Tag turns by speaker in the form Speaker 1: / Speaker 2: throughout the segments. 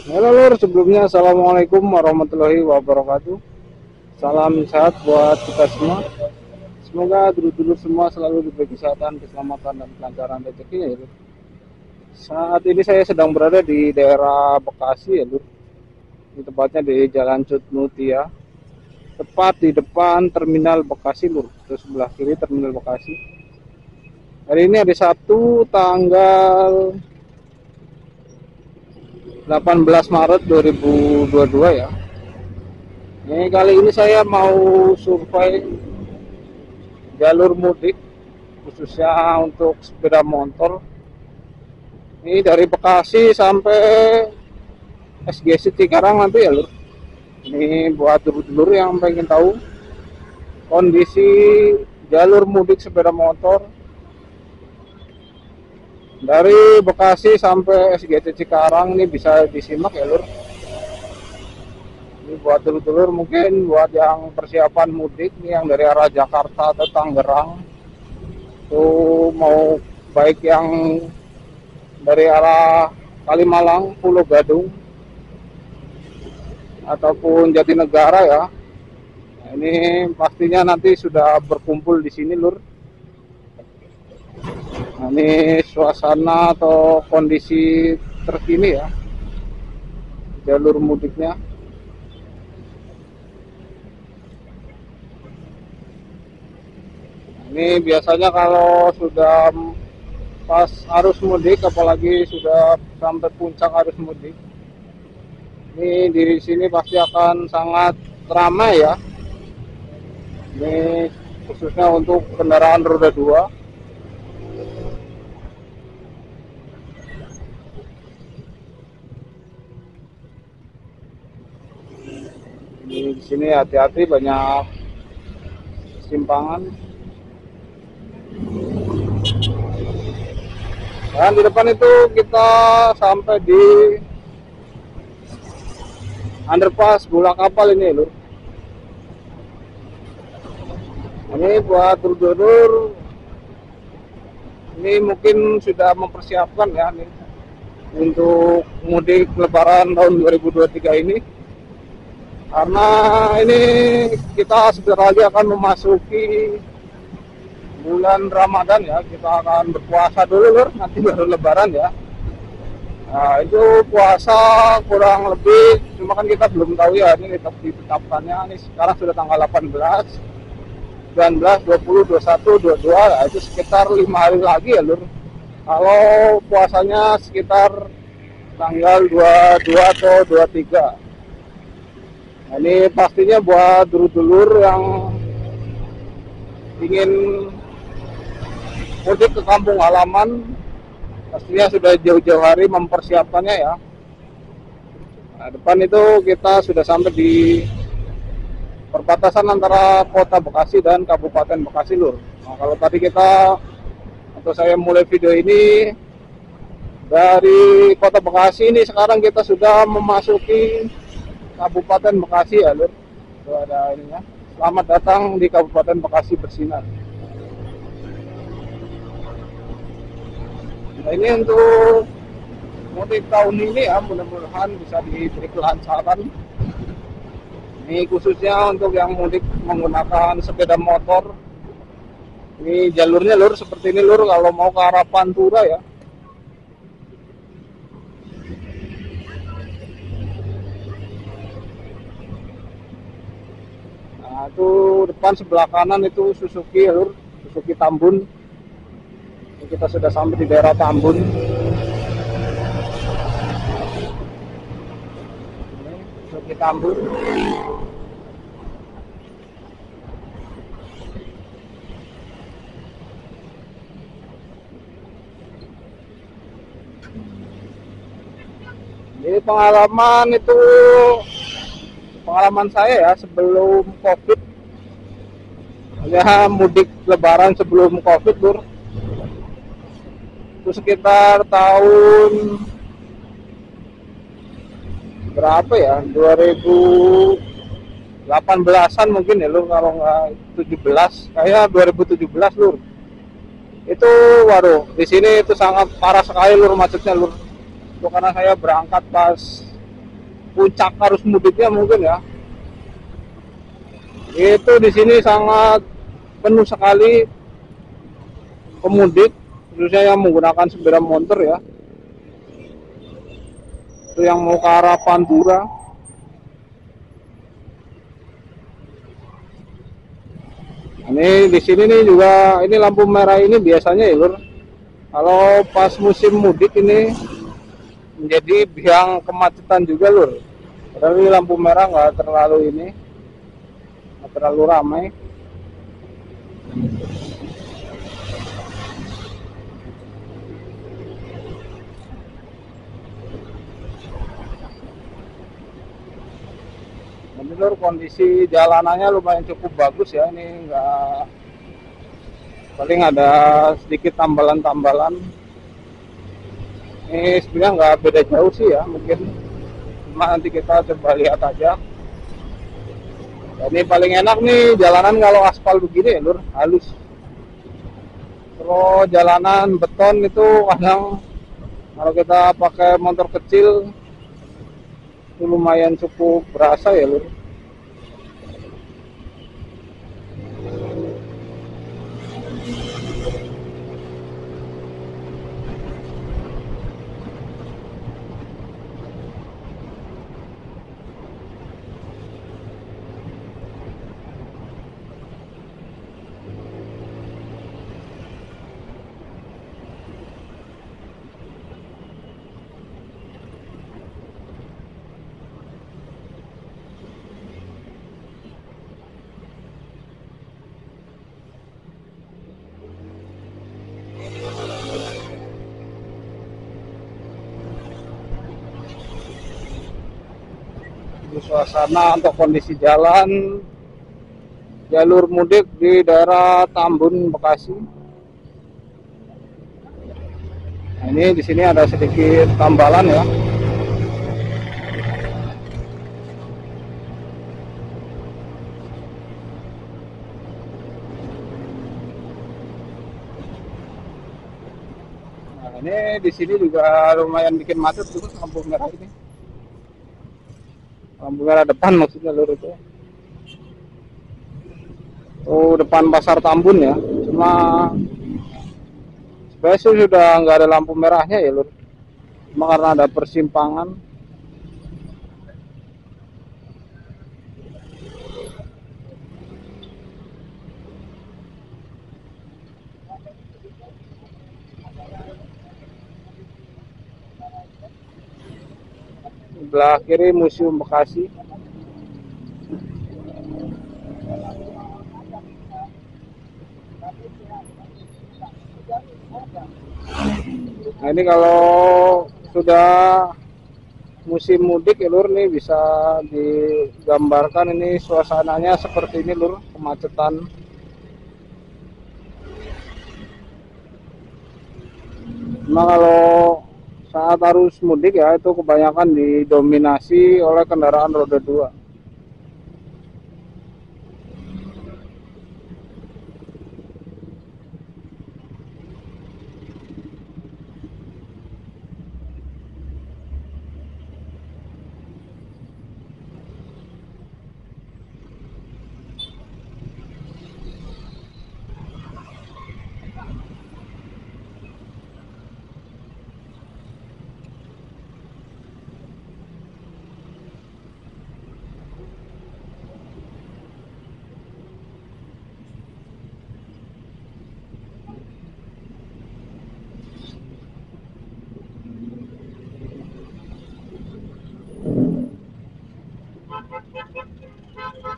Speaker 1: Halo Lur, sebelumnya Assalamualaikum warahmatullahi wabarakatuh. Salam sehat buat kita semua. Semoga dulur-dulur semua selalu diberi kesehatan, keselamatan, dan kelancaran rezekinya ya Lur. Saat ini saya sedang berada di daerah Bekasi ya Lur. Di tepatnya di Jalan Cut Mutia, tepat di depan Terminal Bekasi Lur. Terus sebelah kiri Terminal Bekasi. Hari ini hari Sabtu tanggal 18 Maret 2022 ya. Ini kali ini saya mau survei jalur mudik khususnya untuk sepeda motor. Ini dari Bekasi sampai SGC Cikarang nanti ya Lur. Ini buat dulur-dulur yang pengen tahu kondisi jalur mudik sepeda motor dari Bekasi sampai SGC Cikarang. Ini bisa disimak ya Lur. Ini buat dulur-dulur mungkin buat yang persiapan mudik nih, yang dari arah Jakarta atau Tangerang tuh, mau baik yang dari arah Kalimalang, Pulau Gadung ataupun Jatinegara ya. Nah, ini pastinya nanti sudah berkumpul di sini Lur. Nah, ini suasana atau kondisi terkini ya jalur mudiknya. Ini biasanya kalau sudah pas arus mudik, apalagi sudah sampai puncak arus mudik, ini di sini pasti akan sangat ramai ya. Ini khususnya untuk kendaraan roda 2. Di sini hati-hati, banyak simpangan. Dan di depan itu kita sampai di underpass Bola Kapal ini Lur. Ini buat dulur-dulur ini mungkin sudah mempersiapkan ya nih untuk mudik lebaran tahun 2023 ini, karena ini kita sebentar lagi akan memasuki bulan Ramadan ya. Kita akan berpuasa dulu Lur, nanti baru lebaran ya. Nah, itu puasa kurang lebih, cuma kan kita belum tahu ya ini ditetapkannya. Ini sekarang sudah tanggal 18, 19, 20, 21, 22, nah itu sekitar 5 hari lagi ya Lur. Kalau puasanya sekitar tanggal 22 atau 23. Nah, ini pastinya buat dulur-dulur yang ingin mudik ke kampung halaman, pastinya sudah jauh-jauh hari mempersiapkannya ya. Nah, depan itu kita sudah sampai di perbatasan antara kota Bekasi dan Kabupaten Bekasi Lur. Nah, kalau tadi kita atau saya mulai video ini dari kota Bekasi, ini sekarang kita sudah memasuki Kabupaten Bekasi ya Lur. Itu ada ininya. Selamat datang di Kabupaten Bekasi bersinar. Nah, ini untuk mudik tahun ini ya, mudah-mudahan bisa diberi kelancaran. Ini khususnya untuk yang mudik menggunakan sepeda motor. Ini jalurnya Lur seperti ini Lur, kalau mau ke arah Pantura ya. Nah, itu depan sebelah kanan itu Suzuki ya Lur, Suzuki Tambun. Ini kita sudah sampai di daerah Tambun. Ini Suzuki Tambun. Ini pengalaman saya ya sebelum COVID. Ya, mudik lebaran sebelum COVID Lur. Itu sekitar tahun berapa ya? 2018-an mungkin ya Lur, kalau nggak 17. Kayak 2017 Lur. Itu waduh, di sini itu sangat parah sekali Lur macetnya Lur. Itu karena saya berangkat pas puncak arus mudiknya mungkin ya. Itu di sini sangat penuh sekali pemudik, khususnya yang menggunakan sepeda motor ya. Itu yang mau ke arah Pantura. Ini di sini nih juga, ini lampu merah ini biasanya ya Lur, kalau pas musim mudik ini menjadi biang kemacetan juga Lur. Padahal ini lampu merah nggak terlalu ini, nggak terlalu ramai. Menurut kondisi jalanannya lumayan cukup bagus ya, ini nggak, paling ada sedikit tambalan-tambalan. Ini sebenarnya nggak beda jauh sih ya, mungkin cuma nanti kita coba lihat aja. Ini paling enak nih jalanan kalau aspal begini ya Lur, halus. Kalau jalanan beton itu kadang kalau kita pakai motor kecil itu lumayan cukup berasa ya Lur. Ini suasana untuk kondisi jalan jalur mudik di daerah Tambun, Bekasi. Nah, ini di sini ada sedikit tambalan ya. Nah, ini di sini juga lumayan bikin macet tuh lampu merah ini. Lampu merah depan maksudnya Lur itu. Oh, depan pasar Tambun ya. Cuma sebenarnya sudah nggak ada lampu merahnya ya Lur. Cuma karena ada persimpangan. Sebelah kiri Museum Bekasi. Nah, ini kalau sudah musim mudik ya Lur, nih bisa digambarkan ini suasananya seperti ini Lur, kemacetan. Cuma kalau saat arus mudik ya itu kebanyakan didominasi oleh kendaraan roda 2.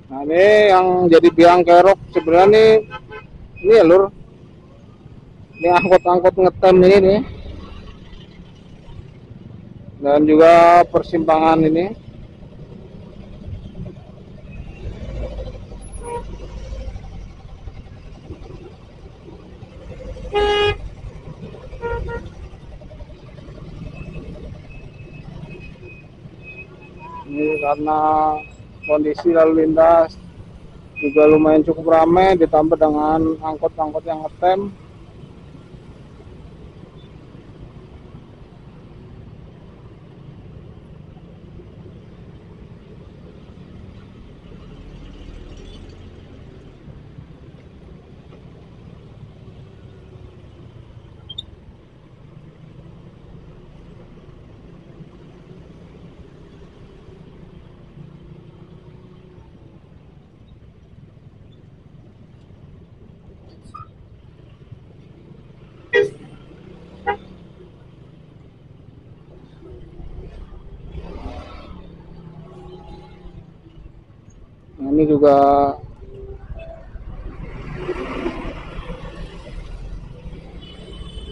Speaker 1: Nah, ini yang jadi biang kerok sebenarnya nih, ini ya Lur, ini angkot-angkot ngetem ini nih, dan juga persimpangan ini. Ini karena kondisi lalu lintas juga lumayan cukup ramai, ditambah dengan angkot-angkot yang ngetem. Ini juga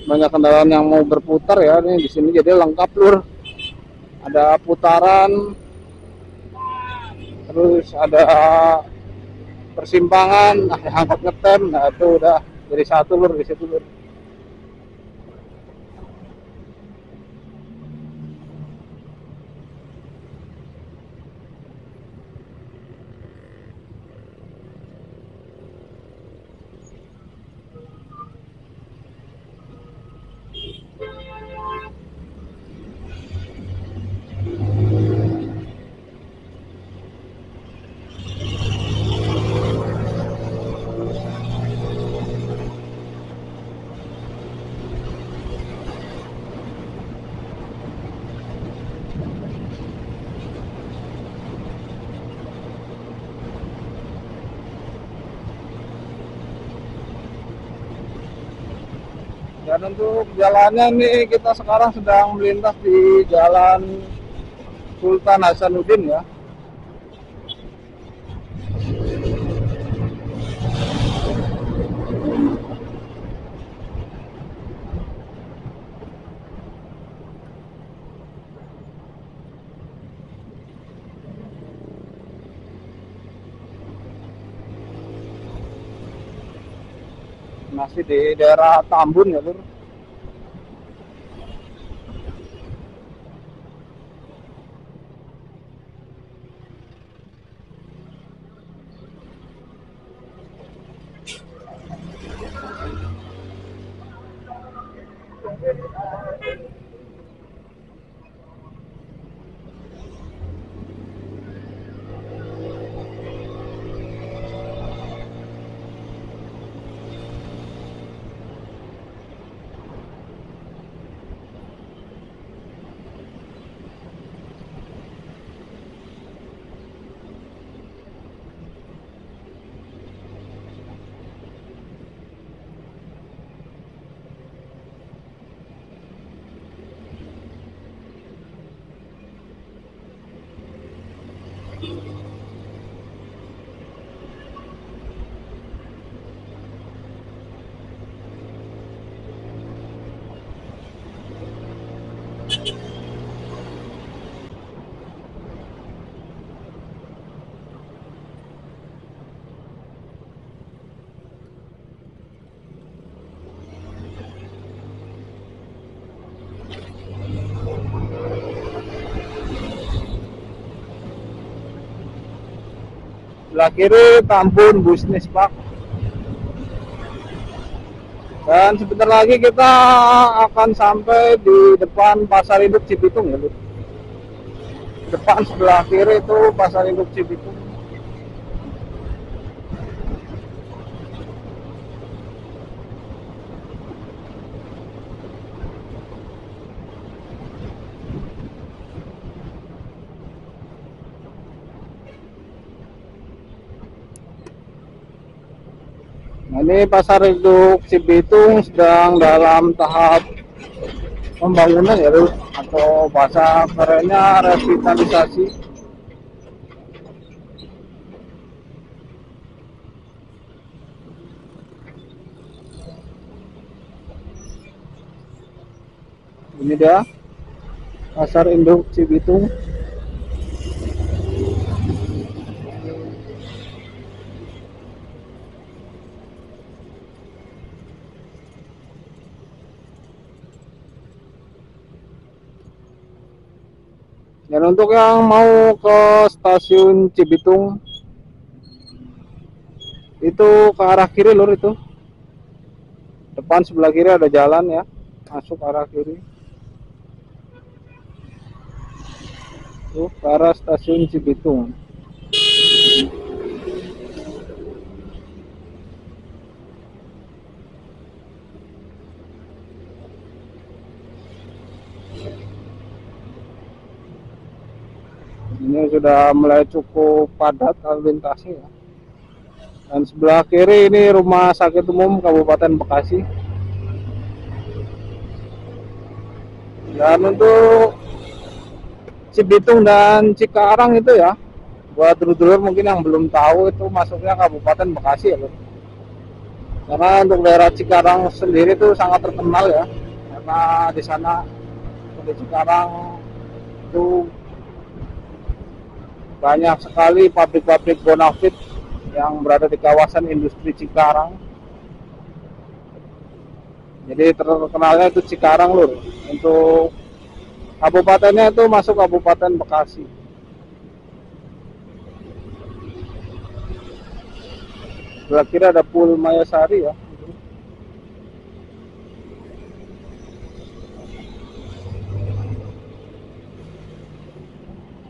Speaker 1: banyak kendaraan yang mau berputar ya. Nih di sini jadi lengkap lur. Ada putaran, terus ada persimpangan, ada angkot ngetem. Nah itu udah jadi satu lur di situ lur. Dan untuk jalannya nih kita sekarang sedang melintas di Jalan Sultan Hasanuddin ya. Masih di daerah Tambun ya lur. Sebelah kiri Tambun Business Park. Dan sebentar lagi kita akan sampai di depan Pasar Induk Cibitung ya, lur. Depan sebelah kiri itu Pasar Induk Cibitung. Nah, ini Pasar Induk Cibitung sedang dalam tahap pembangunan ya lur, atau bahasa kerennya revitalisasi. Ini dia Pasar Induk Cibitung. Dan untuk yang mau ke stasiun Cibitung itu ke arah kiri lur, itu depan sebelah kiri ada jalan ya, masuk arah kiri tuh ke arah stasiun Cibitung. Ini sudah mulai cukup padat lalu lintasnya ya. Dan sebelah kiri ini Rumah Sakit Umum Kabupaten Bekasi. Dan untuk Cibitung dan Cikarang itu ya, Buat dulur-dulur mungkin yang belum tahu, itu masuknya Kabupaten Bekasi ya, Lur. Karena untuk daerah Cikarang sendiri itu sangat terkenal ya, karena di sana di Cikarang itu banyak sekali pabrik-pabrik bonafit yang berada di kawasan industri Cikarang. Jadi terkenalnya itu Cikarang, Lur. Untuk kabupatennya itu masuk Kabupaten Bekasi. Kira-kira ada Pul Mayasari ya.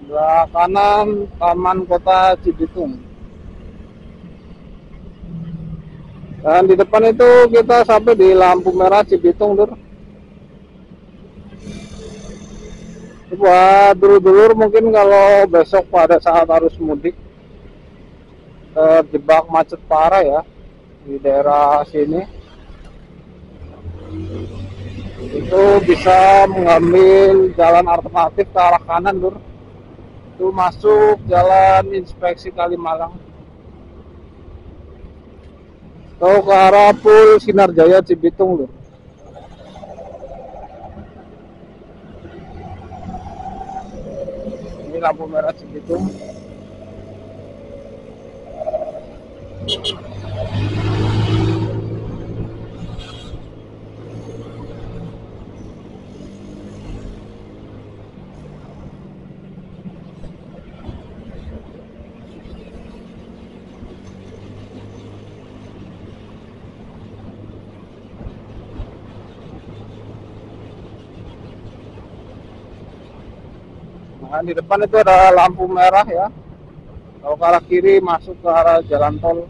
Speaker 1: Sebelah kanan Taman Kota Cibitung. Dan di depan itu kita sampai di lampu merah Cibitung, Lur. Buat dulur-dulur mungkin kalau besok pada saat arus mudik terjebak macet parah ya di daerah sini, itu bisa mengambil jalan alternatif ke arah kanan, Lur. Itu masuk jalan Inspeksi Kalimalang atau ke arah Pul Sinarjaya Cibitung, Lur. Ini lampu merah Cibitung. Nah, di depan itu ada lampu merah ya. Kalau ke arah kiri masuk ke arah jalan tol.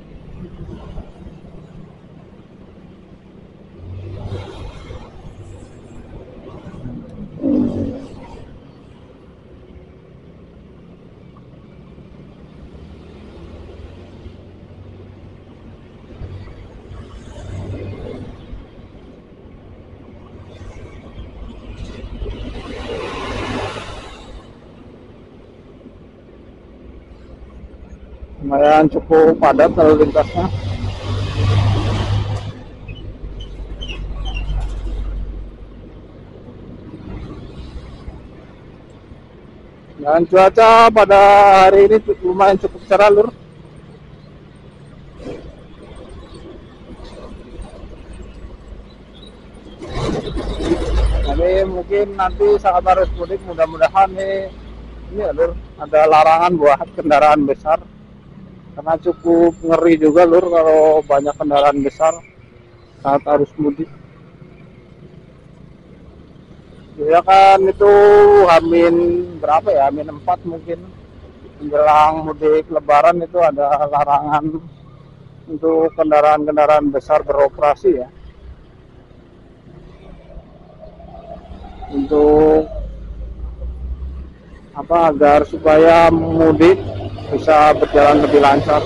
Speaker 1: Lumayan cukup padat lalu lintasnya. Dan cuaca pada hari ini lumayan cukup cerah, Lur. Jadi mungkin nanti saat arus mudik mudah-mudahan nih ini ya, Lur, ada larangan buat kendaraan besar. Karena cukup ngeri juga, Lur, kalau banyak kendaraan besar saat arus mudik. Ya kan itu Hamin berapa ya? Hamin 4 mungkin. Menjelang mudik Lebaran itu ada larangan untuk kendaraan-kendaraan besar beroperasi ya. Untuk agar supaya mudik bisa berjalan lebih lancar.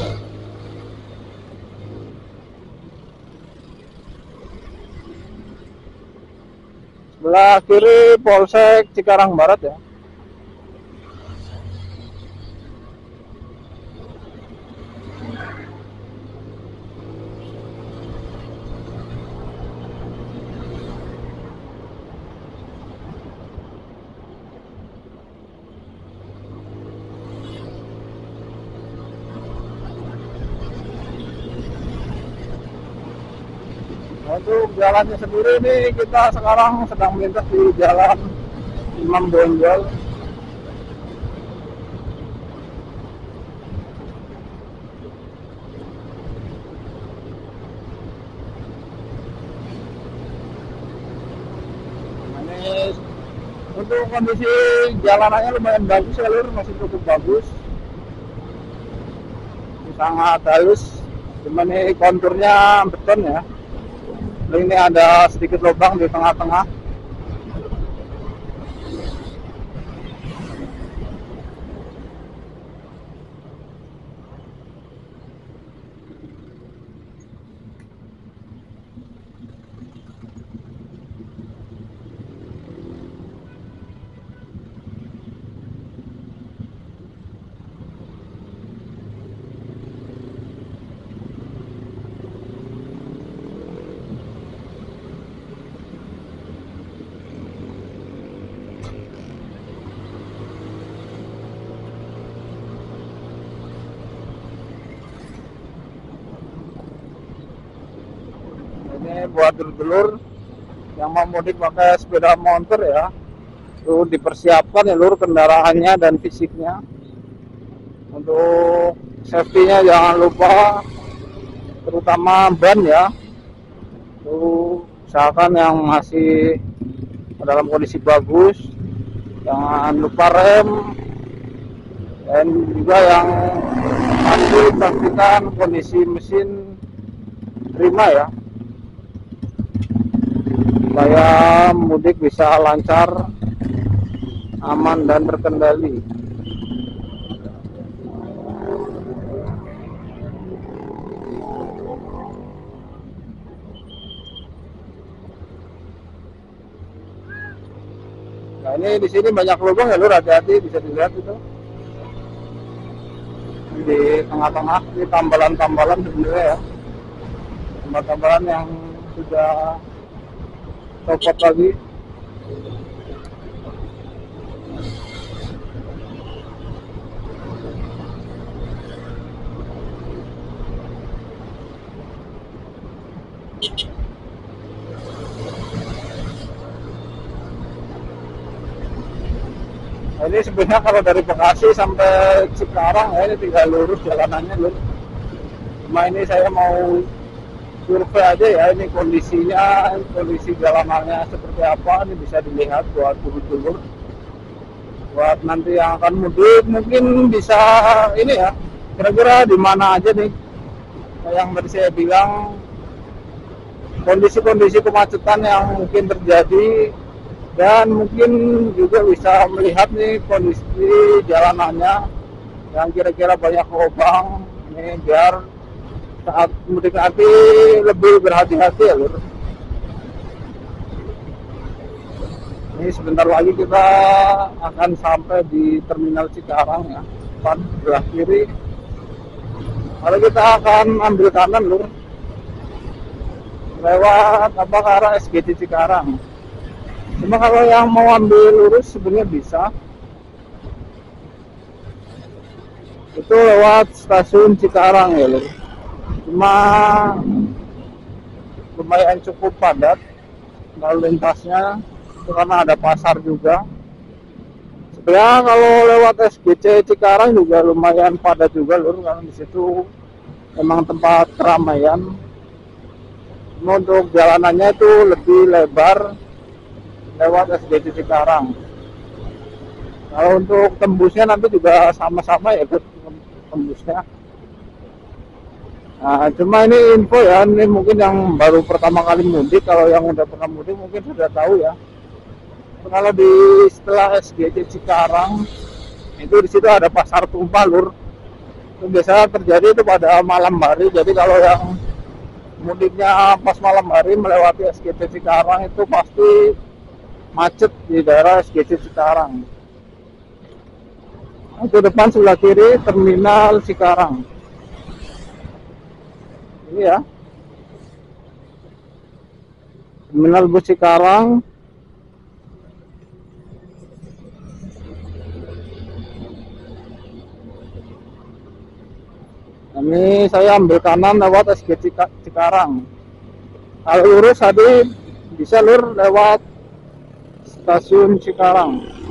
Speaker 1: Sebelah kiri Polsek Cikarang Barat ya. Untuk jalannya sendiri ini kita sekarang sedang melintas di Jalan Imam Bonjol. Ini untuk kondisi jalanannya lumayan bagus ya, Lur, masih cukup bagus, sangat halus. Cuman ini konturnya beton ya. Ini ada sedikit lubang di tengah-tengah. ini buat dulur-dulur yang mau mudik pakai sepeda motor ya, itu dipersiapkan ya lur kendaraannya dan fisiknya. Untuk safety-nya jangan lupa, terutama ban ya, itu usahakan yang masih dalam kondisi bagus. Jangan lupa rem, dan juga yang masih pastikan kondisi mesin prima ya, supaya mudik bisa lancar, aman dan terkendali. Nah ini di sini banyak lubang ya lur, hati-hati, bisa dilihat itu di tengah-tengah, ini tambalan-tambalan sebenarnya ya, tambalan yang sudah copot lagi. Nah, ini sebenarnya kalau dari Bekasi sampai Cikarang ya, ini tinggal lurus jalanannya lur. Cuma ini saya mau survei aja ya, ini kondisinya, kondisi jalanannya seperti apa, ini bisa dilihat buat dulur-dulur, buat nanti yang akan mudik mungkin bisa ini ya, kira-kira di mana aja nih yang tadi saya bilang, kondisi-kondisi kemacetan yang mungkin terjadi, dan mungkin juga bisa melihat nih kondisi jalanannya yang kira-kira banyak lubang, ini biar saat mudik nanti lebih berhati-hati ya lur. Ini sebentar lagi kita akan sampai di Terminal Cikarang ya, depan sebelah kiri. Lalu kita akan ambil kanan lur, lewat apa ke arah SGC Cikarang. Cuma kalau yang mau ambil lurus sebenarnya bisa, itu lewat stasiun Cikarang ya lur. Cuma lumayan cukup padat lalu lintasnya, itu karena ada pasar juga. Sebenarnya kalau lewat SGC Cikarang juga lumayan padat juga lur, karena di situ memang tempat keramaian. Cuma untuk jalanannya itu lebih lebar lewat SGC Cikarang. Kalau untuk tembusnya nanti juga sama-sama ya tembusnya. Nah, cuma ini info ya, ini mungkin yang baru pertama kali mudik. Kalau yang udah pernah mudik mungkin sudah tahu ya. Kalau di setelah SGC Cikarang itu di situ ada pasar tumpah lur. Itu biasanya terjadi itu pada malam hari. Jadi kalau yang mudiknya pas malam hari melewati SGC Cikarang itu pasti macet di daerah SGC Cikarang. Itu depan sebelah kiri Terminal Cikarang. Ini ya, Terminal Bus Cikarang. Ini saya ambil kanan lewat SGC Cikarang. Kalau lurus tadi bisa lur lewat stasiun Cikarang.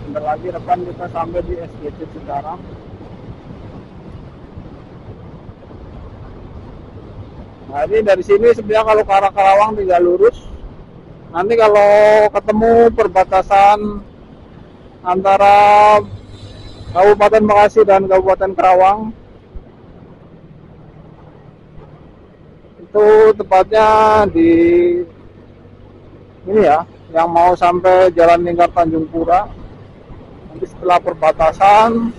Speaker 1: Bentar lagi depan kita sampai di SGC Cikarang. Nah ini dari sini sebenarnya kalau ke arah Karawang tinggal lurus. Nanti kalau ketemu perbatasan antara Kabupaten Bekasi dan Kabupaten Karawang, itu tepatnya di ini ya, yang mau sampai Jalan Lingkar Tanjung Pura. Nanti setelah perbatasan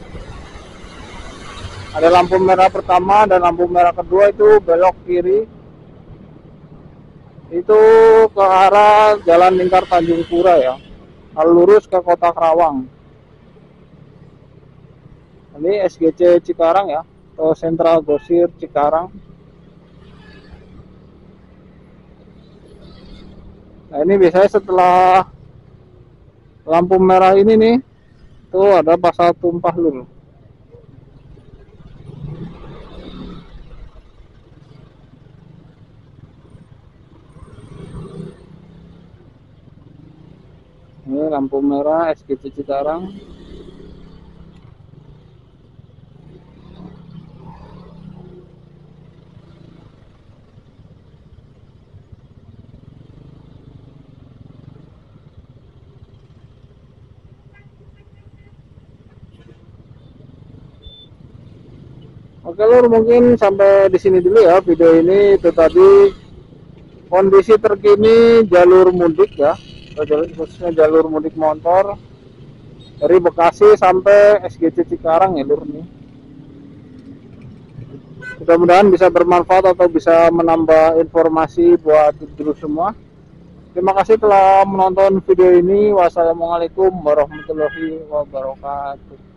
Speaker 1: ada lampu merah pertama dan lampu merah kedua, itu belok kiri, itu ke arah Jalan Lingkar Tanjung Pura ya, lalu lurus ke Kota Karawang. Ini SGC Cikarang ya, atau Sentral Grosir Cikarang. Nah ini biasanya setelah lampu merah ini nih, tuh ada pasal tumpah lur. Ini lampu merah SGC Cikarang. Oke lur, mungkin sampai di sini dulu ya video ini. Itu tadi kondisi terkini jalur mudik ya, khususnya jalur mudik motor dari Bekasi sampai SGC Cikarang ya lur nih. Mudah-mudahan bisa bermanfaat atau bisa menambah informasi buat dulu semua. Terima kasih telah menonton video ini. Wassalamualaikum warahmatullahi wabarakatuh.